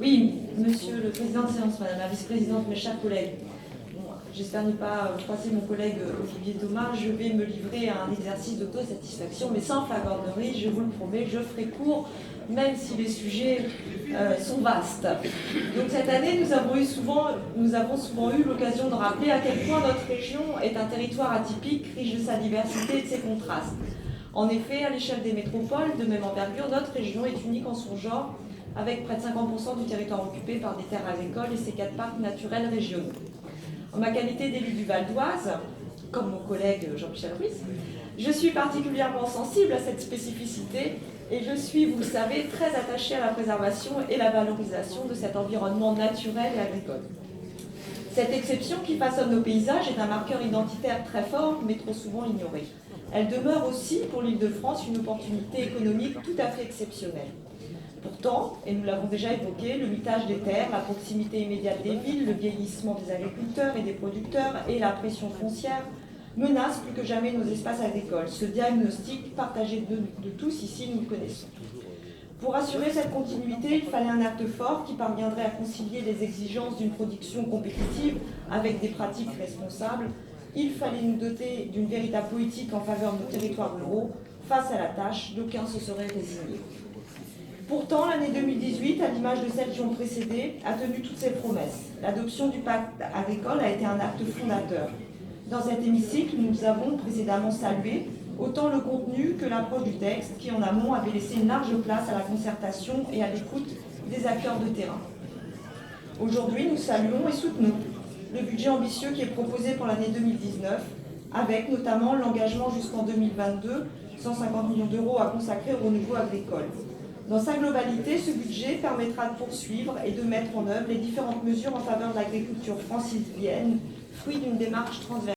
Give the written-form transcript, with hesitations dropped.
Oui, monsieur le président de séance, madame la vice-présidente, mes chers collègues. Bon, j'espère ne pas froisser mon collègue Olivier Thomas. Je vais me livrer à un exercice d'autosatisfaction, mais sans flagornerie, je vous le promets, je ferai court, même si les sujets sont vastes. Donc cette année, nous avons souvent eu l'occasion de rappeler à quel point notre région est un territoire atypique, riche de sa diversité et de ses contrastes. En effet, à l'échelle des métropoles de même envergure, notre région est unique en son genre, avec près de 50% du territoire occupé par des terres agricoles et ses 4 parcs naturels régionaux. En ma qualité d'élu du Val d'Oise, comme mon collègue Jean-Michel Ruiz, je suis particulièrement sensible à cette spécificité et je suis, vous le savez, très attachée à la préservation et la valorisation de cet environnement naturel et agricole. Cette exception qui façonne nos paysages est un marqueur identitaire très fort, mais trop souvent ignoré. Elle demeure aussi, pour l'Île-de-France, une opportunité économique tout à fait exceptionnelle. Pourtant, et nous l'avons déjà évoqué, le mitage des terres, la proximité immédiate des villes, le vieillissement des agriculteurs et des producteurs et la pression foncière menacent plus que jamais nos espaces agricoles. Ce diagnostic partagé de tous ici, nous le connaissons. Pour assurer cette continuité, il fallait un acte fort qui parviendrait à concilier les exigences d'une production compétitive avec des pratiques responsables. Il fallait nous doter d'une véritable politique en faveur de nos territoires ruraux. Face à la tâche, d'aucuns se seraient résignés. Pourtant, l'année 2018, à l'image de celles qui ont précédé, a tenu toutes ses promesses. L'adoption du pacte agricole a été un acte fondateur. Dans cet hémicycle, nous avons précédemment salué autant le contenu que l'approche du texte, qui en amont avait laissé une large place à la concertation et à l'écoute des acteurs de terrain. Aujourd'hui, nous saluons et soutenons le budget ambitieux qui est proposé pour l'année 2019, avec notamment l'engagement jusqu'en 2022, 150 millions d'euros à consacrer au renouveau agricole. Dans sa globalité, ce budget permettra de poursuivre et de mettre en œuvre les différentes mesures en faveur de l'agriculture francilienne, fruit d'une démarche transversale.